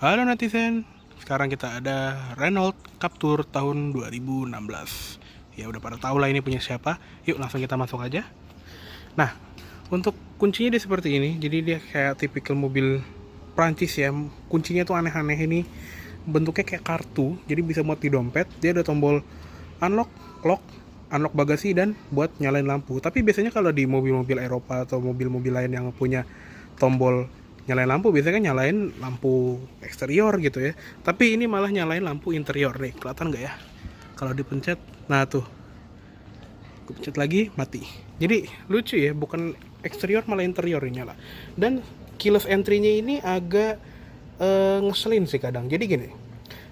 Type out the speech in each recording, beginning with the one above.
Halo netizen, sekarang kita ada Renault Captur tahun 2016. Ya udah pada tahu lah ini punya siapa. Yuk langsung kita masuk aja. Nah, untuk kuncinya dia seperti ini. Jadi dia kayak tipikal mobil Prancis ya. Kuncinya tuh aneh-aneh ini. Bentuknya kayak kartu, jadi bisa muat di dompet. Dia ada tombol unlock, lock, unlock bagasi dan buat nyalain lampu. Tapi biasanya kalau di mobil-mobil Eropa atau mobil-mobil lain yang punya tombol nyalain lampu, biasanya kan nyalain lampu eksterior gitu ya, tapi ini malah nyalain lampu interior nih. Kelihatan nggak ya kalau dipencet? Nah tuh, gue pencet lagi mati. Jadi lucu ya, bukan eksterior malah interior nyala. Dan keyless entry-nya ini agak ngeselin sih kadang. Jadi gini,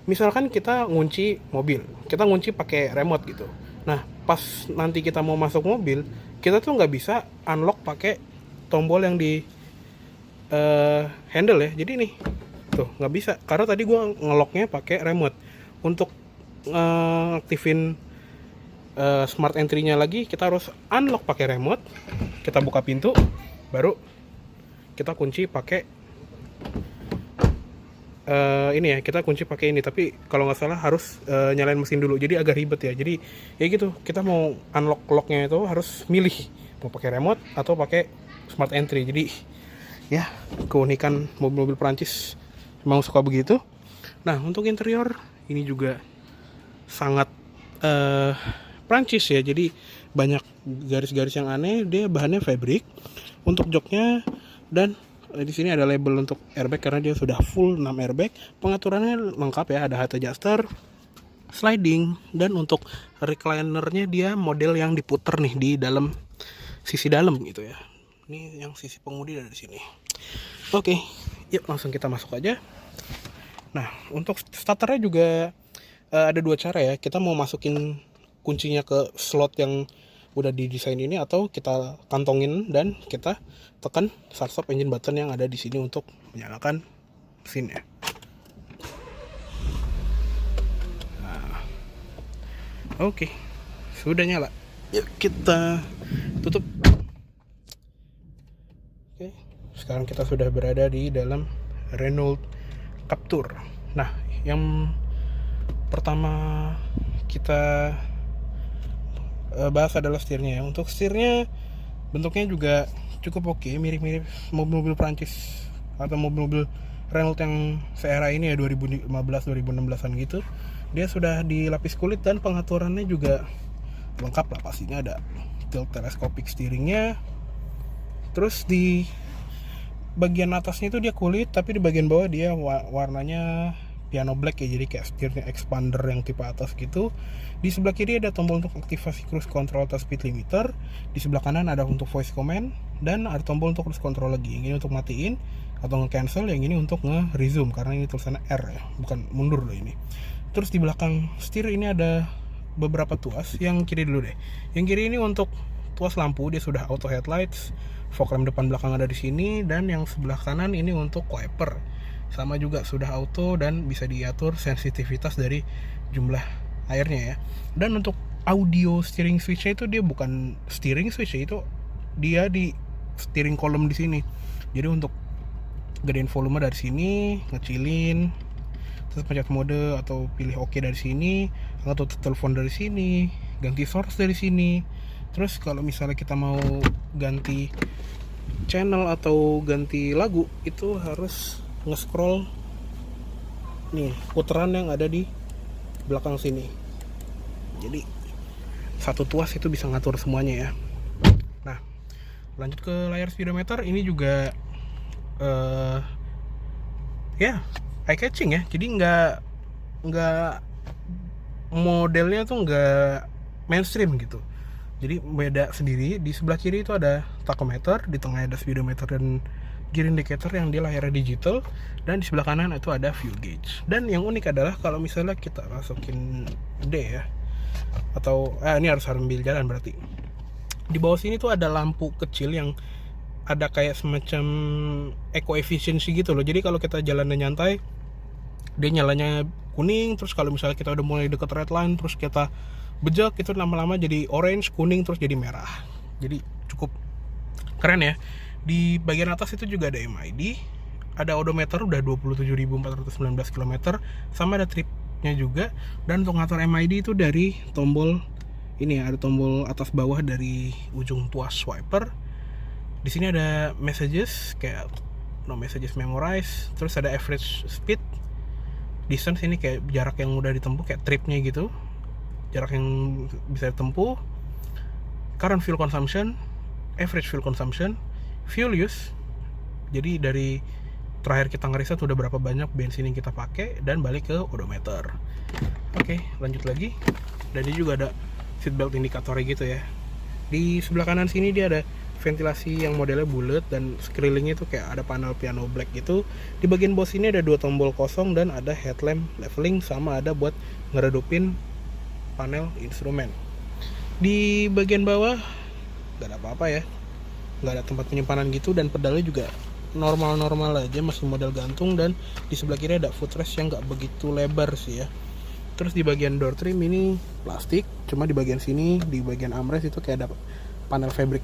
misalkan kita ngunci mobil, kita ngunci pakai remote gitu. Nah pas nanti kita mau masuk mobil, kita tuh nggak bisa unlock pakai tombol yang di handle ya. Jadi nih tuh nggak bisa karena tadi gue ngeloknya pakai remote. Untuk aktifin smart entry-nya lagi, kita harus unlock pakai remote. Kita buka pintu, baru kita kunci pakai ini ya, kita kunci pakai ini. Tapi kalau nggak salah harus nyalain mesin dulu, jadi agak ribet ya. Jadi ya gitu, kita mau unlock locknya itu harus milih mau pakai remote atau pakai smart entry. Jadi ya, keunikan mobil-mobil Prancis memang suka begitu. Nah, untuk interior ini juga sangat Prancis ya. Jadi banyak garis-garis yang aneh. Dia bahannya fabric untuk joknya, dan di sini ada label untuk airbag karena dia sudah full 6 airbag. Pengaturannya lengkap ya, ada height adjuster, sliding, dan untuk reclinernya dia model yang diputer nih di dalam sisi dalam gitu ya. Ini yang sisi pengemudi dari sini. Oke, yuk langsung kita masuk aja. Nah, untuk starternya juga ada dua cara ya. Kita mau masukin kuncinya ke slot yang udah didesain ini, atau kita kantongin dan kita tekan start stop engine button yang ada di sini untuk menyalakan mesinnya. Nah, oke, sudah nyala. Yuk kita tutup. Oke, sekarang kita sudah berada di dalam Renault Captur. Nah, yang pertama kita bahas adalah setirnya ya. Untuk setirnya bentuknya juga cukup oke, mirip-mirip mobil-mobil Prancis atau mobil-mobil Renault yang seera ini ya, 2015-2016an gitu. Dia sudah dilapis kulit dan pengaturannya juga lengkap lah pastinya. Ada tilt telescopic steeringnya. Terus di bagian atasnya itu dia kulit, tapi di bagian bawah dia warnanya piano black ya, jadi kayak setirnya expander yang tipe atas gitu. Di sebelah kiri ada tombol untuk aktivasi cruise control atau speed limiter. Di sebelah kanan ada untuk voice command, dan ada tombol untuk cruise control lagi. Yang ini untuk matiin atau nge-cancel, yang ini untuk nge-resume karena ini tulisannya R ya, bukan mundur loh ini. Terus di belakang setir ini ada beberapa tuas. Yang kiri dulu deh. Yang kiri ini untuk tuas lampu, dia sudah auto headlights, fog lamp depan belakang ada di sini, dan yang sebelah kanan ini untuk wiper. Sama juga sudah auto dan bisa diatur sensitivitas dari jumlah airnya ya. Dan untuk audio steering switch-nya itu dia bukan steering switch ya, itu dia di steering column di sini. Jadi untuk gedein volume dari sini, ngecilin, terus pencet mode atau pilih OK dari sini, atau telepon dari sini, ganti source dari sini. Terus kalau misalnya kita mau ganti channel atau ganti lagu, itu harus nge-scroll nih putaran yang ada di belakang sini. Jadi satu tuas itu bisa ngatur semuanya ya. Nah, lanjut ke layar speedometer. Ini juga ya eye catching ya. Jadi nggak modelnya tuh nggak mainstream gitu. Jadi beda sendiri. Di sebelah kiri itu ada tachometer, di tengah ada speedometer dan gear indicator yang di layarnya digital, dan di sebelah kanan itu ada fuel gauge. Dan yang unik adalah kalau misalnya kita masukin D ya, atau ini harus sambil jalan berarti. Di bawah sini tuh ada lampu kecil yang ada kayak semacam eco efficiency gitu loh. Jadi kalau kita jalannya nyantai, dia nyalanya kuning. Terus kalau misalnya kita udah mulai deket red line, terus kita bejek, itu lama-lama jadi orange, kuning, terus jadi merah. Jadi cukup keren ya. Di bagian atas itu juga ada MID, ada odometer udah 27.419 km, sama ada tripnya juga. Dan untuk ngatur MID itu dari tombol ini ya, ada tombol atas bawah dari ujung tuas wiper. Di sini ada messages kayak no messages memorize, terus ada average speed, distance ini kayak jarak yang udah ditempuh kayak tripnya gitu, jarak yang bisa ditempuh, current fuel consumption, average fuel consumption, fuel use, jadi dari terakhir kita ngeriset udah berapa banyak bensin yang kita pakai, dan balik ke odometer. Oke, lanjut lagi. Dan ini juga ada seatbelt indikatornya gitu ya. Di sebelah kanan sini dia ada ventilasi yang modelnya bulat, dan sekelilingnya tuh kayak ada panel piano black gitu. Di bagian bawah sini ada 2 tombol kosong dan ada headlamp leveling, sama ada buat ngeredupin panel instrumen. Di bagian bawah nggak ada apa-apa ya, nggak ada tempat penyimpanan gitu, dan pedalnya juga normal-normal aja, masih model gantung. Dan di sebelah kiri ada footrest yang nggak begitu lebar sih ya. Terus di bagian door trim ini plastik, cuma di bagian sini, di bagian armrest itu kayak ada panel fabric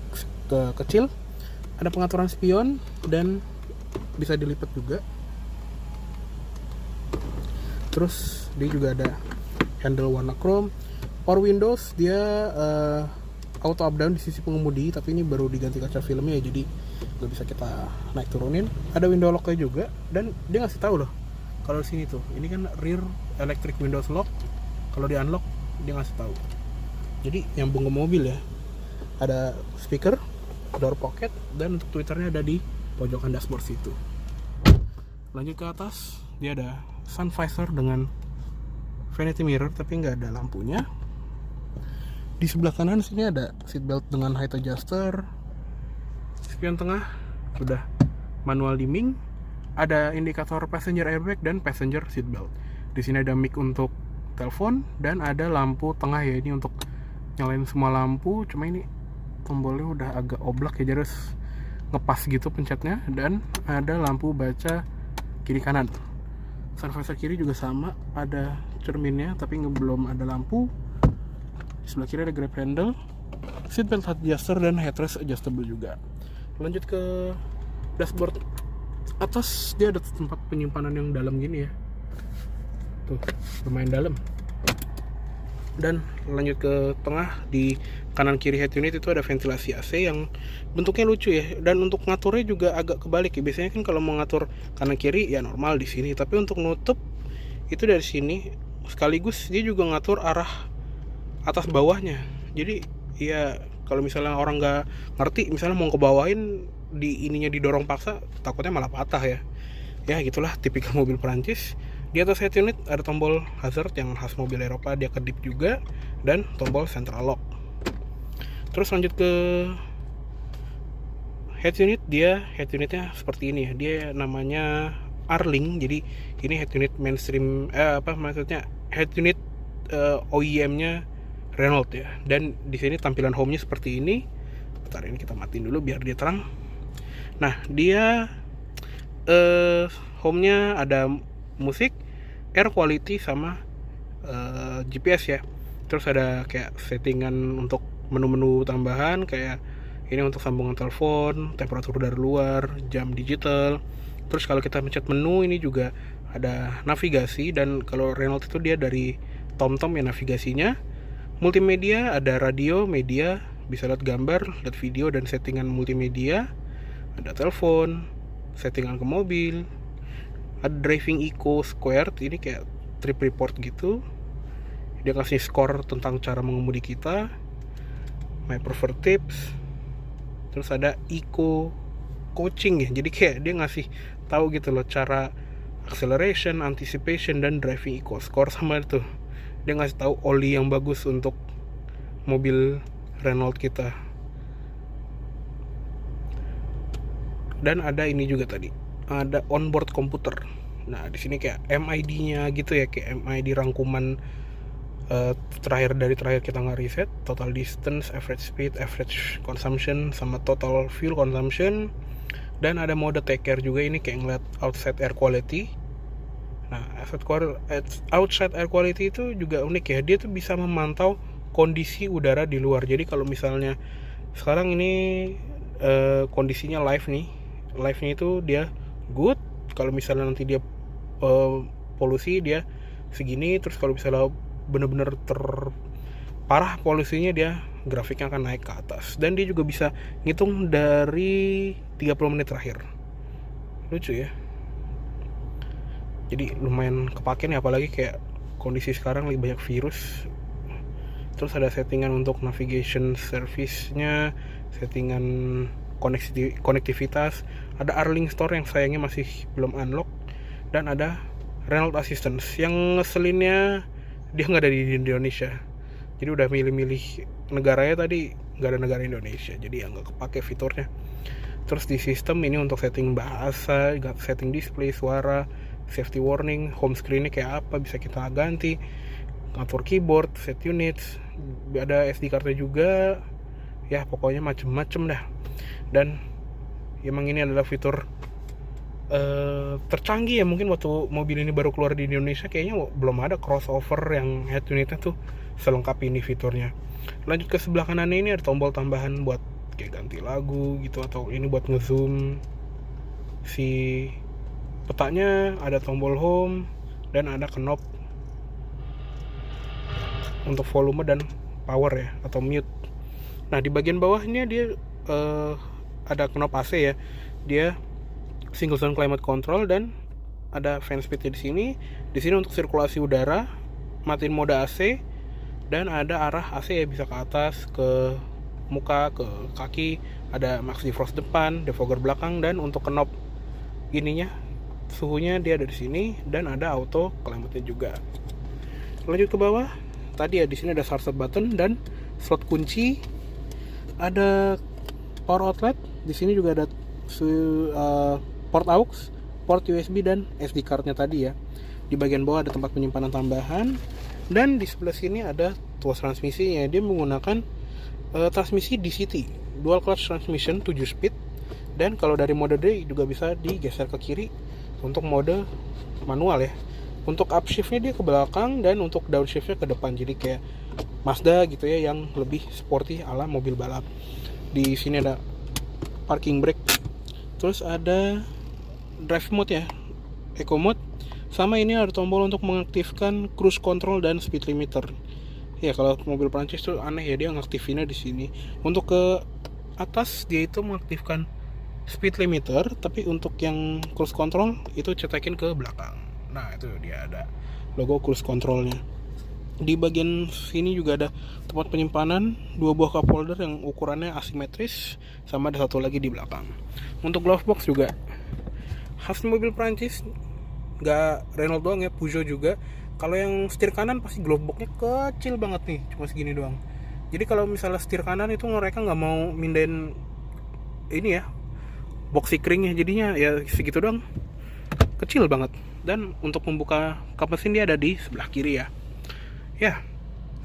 kecil, ada pengaturan spion, dan bisa dilipat juga. Terus dia juga ada handle warna chrome. Power windows dia auto up down di sisi pengemudi, tapi ini baru diganti kaca filmnya ya, jadi nggak bisa kita naik turunin. Ada window locknya juga, dan dia ngasih tahu loh kalau di sini tuh ini kan rear electric windows lock, kalau di unlock dia ngasih tahu. Jadi nyambung ke mobil ya. Ada speaker, door pocket, dan untuk twitternya ada di pojokan dashboard situ. Lanjut ke atas, dia ada sun visor dengan vanity mirror tapi nggak ada lampunya. Di sebelah kanan sini ada seatbelt dengan height adjuster. Spion tengah sudah manual dimming. Ada indikator passenger airbag dan passenger seatbelt. Di sini ada mic untuk telepon, dan ada lampu tengah ya, ini untuk nyalain semua lampu. Cuma ini tombolnya udah agak oblak ya, jadi harus ngepas gitu pencetnya. Dan ada lampu baca kiri kanan. Sun visor kiri juga sama, ada cerminnya tapi belum ada lampu. Di sebelah kiri ada grab handle, seatbelt adjuster, dan headrest adjustable juga. Lanjut ke dashboard atas, dia ada tempat penyimpanan yang dalam gini ya, tuh lumayan dalam. Dan lanjut ke tengah, di kanan kiri head unit itu ada ventilasi AC yang bentuknya lucu ya, dan untuk ngaturnya juga agak kebalik ya. Biasanya kan kalau mau ngatur kanan kiri ya normal di sini, tapi untuk nutup itu dari sini, sekaligus dia juga ngatur arah atas bawahnya. Jadi ya kalau misalnya orang nggak ngerti, misalnya mau kebawain di ininya didorong paksa, takutnya malah patah ya. Ya gitulah tipikal mobil Perancis. Di atas head unit ada tombol hazard yang khas mobil Eropa, dia kedip juga, dan tombol central lock. Terus lanjut ke head unit, dia head unitnya seperti ini ya. Dia namanya Arling. Jadi ini head unit mainstream head unit OEM-nya Renault ya. Dan di sini tampilan home-nya seperti ini. Bentar, ini kita matiin dulu biar dia terang. Nah, dia home-nya ada musik, air quality, sama GPS ya. Terus ada kayak settingan untuk menu-menu tambahan, kayak ini untuk sambungan telepon, temperatur dari luar, jam digital. Terus kalau kita pencet menu, ini juga ada navigasi. Dan kalau Renault itu dia dari TomTom ya navigasinya. Multimedia, ada radio, media, bisa lihat gambar, lihat video, dan settingan multimedia. Ada telepon, settingan ke mobil. Ada driving eco squared, ini kayak trip report gitu. Dia kasih skor tentang cara mengemudi kita. My preferred tips. Terus ada eco coaching ya, jadi kayak dia ngasih tahu gitu loh cara acceleration, anticipation, dan driving eco score. Sama itu dia ngasih tahu oli yang bagus untuk mobil Renault kita. Dan ada ini juga tadi, ada onboard komputer. Nah di sini kayak MID-nya gitu ya, kayak MID rangkuman terakhir kita ngeriset, total distance, average speed, average consumption, sama total fuel consumption. Dan ada mode take care juga, ini kayak ngeliat outside air quality. Nah, outside air quality itu juga unik ya. Dia tuh bisa memantau kondisi udara di luar. Jadi kalau misalnya sekarang ini kondisinya live nih. Live-nya itu dia good, kalau misalnya nanti dia polusi dia segini, terus kalau misalnya bener-bener terparah polusinya dia grafiknya akan naik ke atas. Dan dia juga bisa ngitung dari 30 menit terakhir. Lucu ya. Jadi lumayan kepake nih, apalagi kayak kondisi sekarang lagi banyak virus. Terus ada settingan untuk navigation service-nya, settingan konektivitas, ada Arling Store yang sayangnya masih belum unlock, dan ada Renault Assistance. Yang ngeselinnya dia nggak ada di Indonesia, jadi udah milih-milih negaranya tadi nggak ada negara Indonesia, jadi ya nggak kepake fiturnya. Terus di sistem ini untuk setting bahasa, setting display, suara, safety warning, home screen-nya kayak apa bisa kita ganti, ngatur keyboard, set units, ada SD card-nya juga, ya pokoknya macem-macem dah. Dan emang ini adalah fitur tercanggih ya, mungkin waktu mobil ini baru keluar di Indonesia kayaknya belum ada crossover yang head unitnya tuh selengkap ini fiturnya. Lanjut ke sebelah kanannya, ini ada tombol tambahan buat kayak ganti lagu gitu, atau ini buat ngezoom si petanya, ada tombol home, dan ada knob untuk volume dan power ya, atau mute. Nah di bagian bawahnya dia ada knob AC ya, dia single zone climate control, dan ada fan speed-nya di sini. Di sini untuk sirkulasi udara, matiin mode AC, dan ada arah AC ya, bisa ke atas, ke muka, ke kaki, ada max defrost depan, defogger belakang, dan untuk knob ininya suhunya dia ada di sini, dan ada auto climate-nya juga. Lanjut ke bawah, tadi ya di sini ada start button dan slot kunci, ada power outlet, di sini juga ada port aux, port USB, dan SD card-nya tadi ya. Di bagian bawah ada tempat penyimpanan tambahan, dan di sebelah sini ada tuas transmisinya. Dia menggunakan transmisi DCT, dual clutch transmission 7 speed, dan kalau dari mode D juga bisa digeser ke kiri untuk mode manual ya. Untuk upshift-nya dia ke belakang, dan untuk downshift-nya ke depan, jadi kayak Mazda gitu ya, yang lebih sporty ala mobil balap. Di sini ada parking brake, terus ada drive mode ya, eco mode, sama ini ada tombol untuk mengaktifkan cruise control dan speed limiter. Ya kalau mobil Prancis tuh aneh ya, dia ngaktifinnya di sini. Untuk ke atas dia itu mengaktifkan speed limiter, tapi untuk yang cruise control itu cetekin ke belakang. Nah itu dia ada logo cruise controlnya. Di bagian sini juga ada tempat penyimpanan, 2 buah cup holder yang ukurannya asimetris, sama ada satu lagi di belakang. Untuk glove box juga khas mobil Prancis, nggak Renault doang ya, Peugeot juga. Kalau yang setir kanan pasti glove boxnya kecil banget nih, cuma segini doang. Jadi kalau misalnya setir kanan itu mereka nggak mau mindahin ini ya, box sikringnya, jadinya ya segitu doang, kecil banget. Dan untuk membuka kap mesin dia ada di sebelah kiri ya. Ya,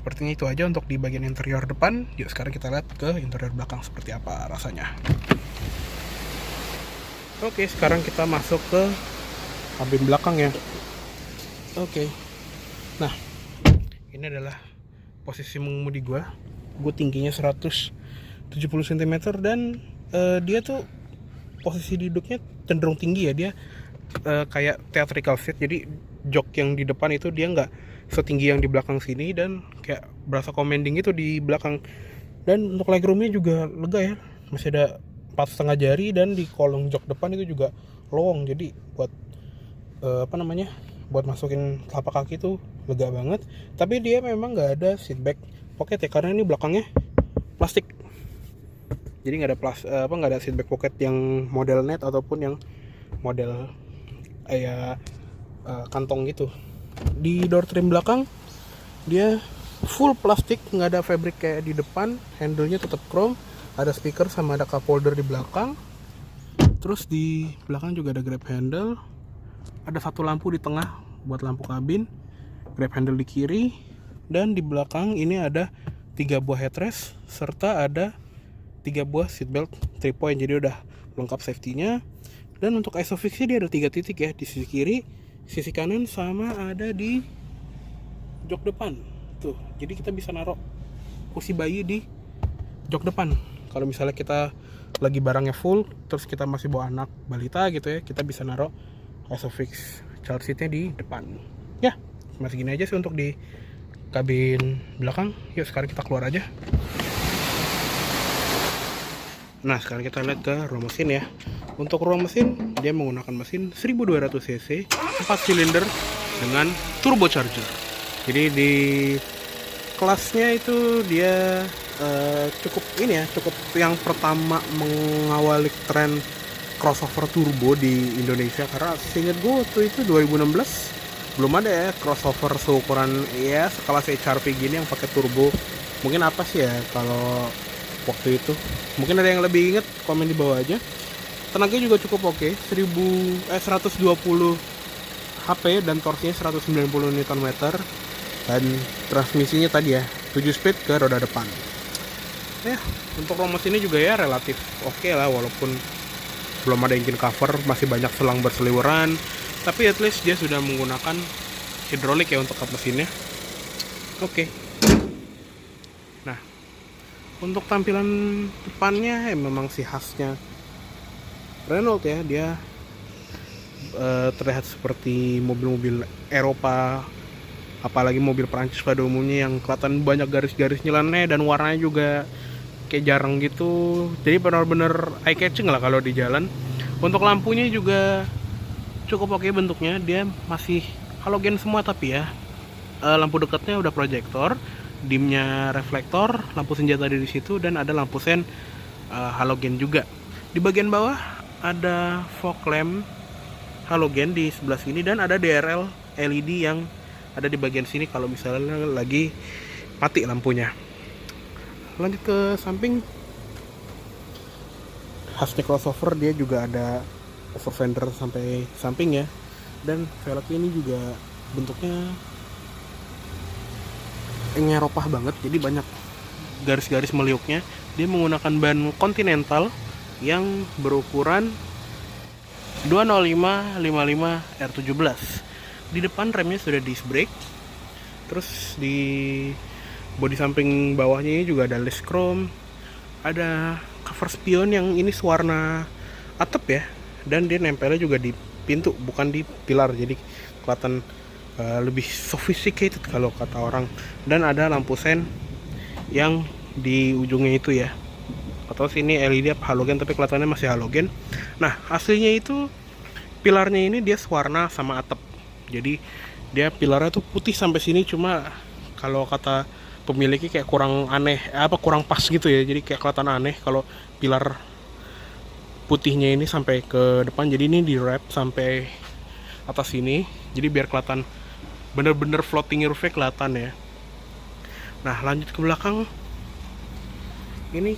sepertinya itu aja untuk di bagian interior depan. Yuk sekarang kita lihat ke interior belakang seperti apa rasanya. Oke, sekarang kita masuk ke kabin belakang ya. Oke. Nah, ini adalah posisi mengemudi gue tingginya 170 cm, dan dia tuh posisi duduknya cenderung tinggi ya. Dia kayak theatrical seat, jadi jok yang di depan itu dia nggak setinggi yang di belakang sini, dan kayak berasa commanding itu di belakang. Dan untuk legroomnya juga lega ya, masih ada 4,5 jari, dan di kolong jok depan itu juga lowong, jadi buat buat masukin telapak kaki tuh lega banget. Tapi dia memang nggak ada seat back pocket ya, karena ini belakangnya plastik, jadi nggak ada seat back pocket yang model net ataupun yang model kayak kantong gitu. Di door trim belakang dia full plastik, nggak ada fabric kayak di depan. Handle-nya tetap chrome, ada speaker sama ada cup holder di belakang. Terus di belakang juga ada grab handle, ada satu lampu di tengah buat lampu kabin, grab handle di kiri, dan di belakang ini ada 3 buah headrest serta ada 3 buah seatbelt 3 point, jadi udah lengkap safety-nya. Dan untuk isofix-nya dia ada 3 titik ya, di sisi kiri, sisi kanan, sama ada di jok depan tuh. Jadi kita bisa naruh kursi bayi di jok depan. Kalau misalnya kita lagi barangnya full, terus kita masih bawa anak balita gitu ya, kita bisa naruh Isofix child seatnya di depan. Ya, masih gini aja sih untuk di kabin belakang. Yuk sekarang kita keluar aja. Nah sekarang kita lihat ke ruang mesin ya. Untuk ruang mesin dia menggunakan mesin 1200 cc 4 silinder dengan turbocharger. Jadi di kelasnya itu dia cukup ini ya, cukup yang pertama mengawali tren crossover turbo di Indonesia, karena seingat gue waktu itu 2016 belum ada ya crossover seukuran ya sekelas HRV gini yang pakai turbo. Mungkin apa sih ya kalau waktu itu, mungkin ada yang lebih inget, komen di bawah aja. Tenaganya juga cukup oke, 120 HP dan torsinya 190 Nm, dan transmisinya tadi ya 7 speed ke roda depan. Ya untuk ruang mesinnya juga ya relatif oke lah, walaupun belum ada engine cover, masih banyak selang berseliweran, tapi at least dia sudah menggunakan hidrolik ya untuk kap mesinnya. Oke. Nah untuk tampilan depannya memang sih khasnya Renault ya, dia terlihat seperti mobil-mobil Eropa, apalagi mobil Prancis pada umumnya yang kelihatan banyak garis-garis nyeleneh dan warnanya juga kayak jarang gitu. Jadi benar-benar eye catching lah kalau di jalan. Untuk lampunya juga cukup oke bentuknya, dia masih halogen semua tapi ya. Lampu dekatnya udah proyektor, dimnya reflektor, lampu senjata di situ, dan ada lampu sen halogen juga. Di bagian bawah ada fog lamp halogen di sebelah sini, dan ada DRL LED yang ada di bagian sini kalau misalnya lagi mati lampunya. Lanjut ke samping, khasnya crossover dia juga ada over fender sampai samping ya, dan velgnya ini juga bentuknya ngeropah banget, jadi banyak garis-garis meliuknya. Dia menggunakan ban Continental yang berukuran 205/55 R17. Di depan remnya sudah disc brake. Terus di bodi samping bawahnya ini juga ada list chrome, ada cover spion yang ini warna atap ya, dan dia nempelnya juga di pintu bukan di pilar, jadi kelihatan lebih sophisticated kalau kata orang. Dan ada lampu sen yang di ujungnya itu ya, atau sini LED halogen tapi kelihatannya masih halogen. Nah aslinya itu pilarnya ini dia sewarna sama atap, jadi dia pilarnya tuh putih sampai sini, cuma kalau kata pemiliknya kayak kurang aneh, kurang pas gitu ya, jadi kayak kelihatan aneh kalau pilar putihnya ini sampai ke depan. Jadi ini di wrap sampai atas sini, jadi biar kelihatan bener-bener floating roof-nya kelihatan ya. Nah lanjut ke belakang, ini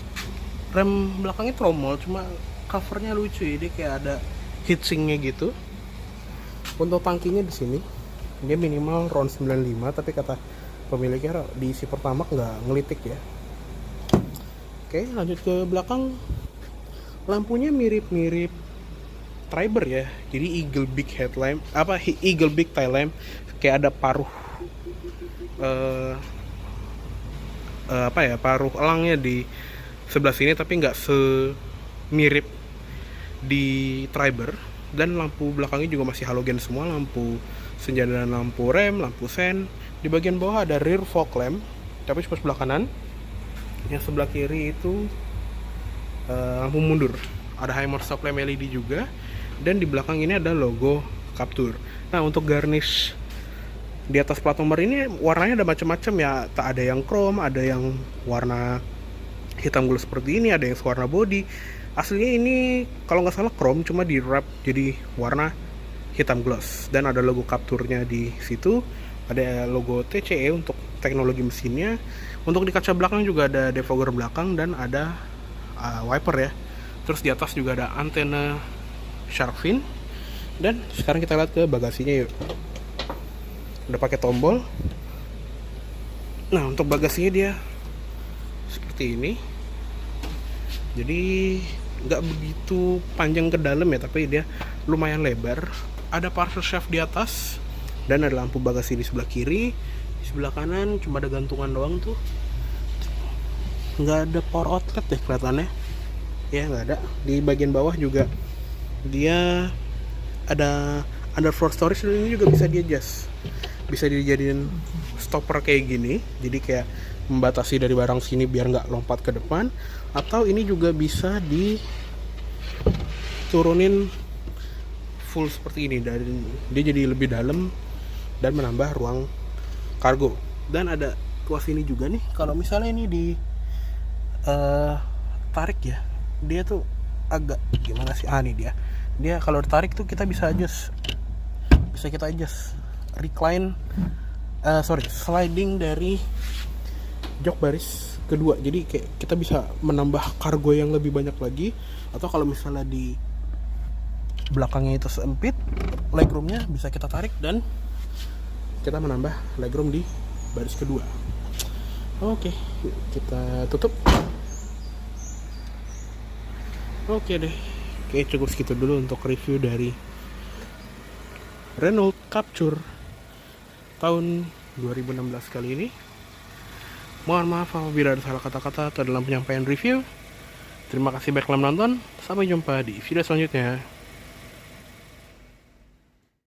rem belakangnya tromol, cuma covernya lucu ya, dia kayak ada heatsinknya gitu. Untuk tangkinya di sini dia minimal round 95, tapi kata pemiliknya diisi pertamax nggak ngelitik ya. Oke lanjut ke belakang, lampunya mirip-mirip Triber ya, jadi Eagle Big headlamp, Eagle Big tail lamp, kayak ada paruh paruh elangnya di sebelah sini, tapi nggak semirip di Triber. Dan lampu belakangnya juga masih halogen semua, lampu senjata dan lampu rem, lampu sen. Di bagian bawah ada rear fog lamp, tapi cuma sebelah kanan. Yang sebelah kiri itu lampu mundur, ada high stop lamp LED juga. Dan di belakang ini ada logo Captur. Nah untuk garnish di atas plat nomor ini warnanya ada macam-macam ya, tak ada yang chrome, ada yang warna hitam gloss seperti ini, ada yang warna body. Aslinya ini kalau nggak salah chrome, cuma di wrap jadi warna hitam gloss, dan ada logo Capturnya di situ, ada logo TCE untuk teknologi mesinnya. Untuk di kaca belakang juga ada defogger belakang dan ada wiper ya. Terus di atas juga ada antena shark fin. Dan sekarang kita lihat ke bagasinya yuk. Udah pakai tombol. Nah untuk bagasinya dia seperti ini, jadi nggak begitu panjang ke dalam ya, tapi dia lumayan lebar. Ada parcel shaft di atas, dan ada lampu bagasi di sebelah kiri. Di sebelah kanan cuma ada gantungan doang tuh, nggak ada power outlet deh kelihatannya ya, nggak ada. Di bagian bawah juga dia ada underfloor storage, dan ini juga bisa di-adjust, bisa dijadiin stopper kayak gini, jadi kayak membatasi dari barang sini biar nggak lompat ke depan. Atau ini juga bisa diturunin full seperti ini, dan dia jadi lebih dalam dan menambah ruang kargo. Dan ada tuas ini juga nih, kalau misalnya ini di tarik ya, dia tuh agak gimana sih, nih dia kalau ditarik tuh kita bisa adjust, recline, sliding dari jok baris kedua, jadi kayak kita bisa menambah kargo yang lebih banyak lagi. Atau kalau misalnya di belakangnya itu sempit, legroomnya bisa kita tarik dan kita menambah legroom di baris kedua. Oke, kita tutup. Oke deh, oke, cukup segitu dulu untuk review dari Renault Captur tahun 2016 kali ini. Mohon maaf apabila ada salah kata-kata dalam penyampaian review. Terima kasih banyak telah menonton. Sampai jumpa di video selanjutnya.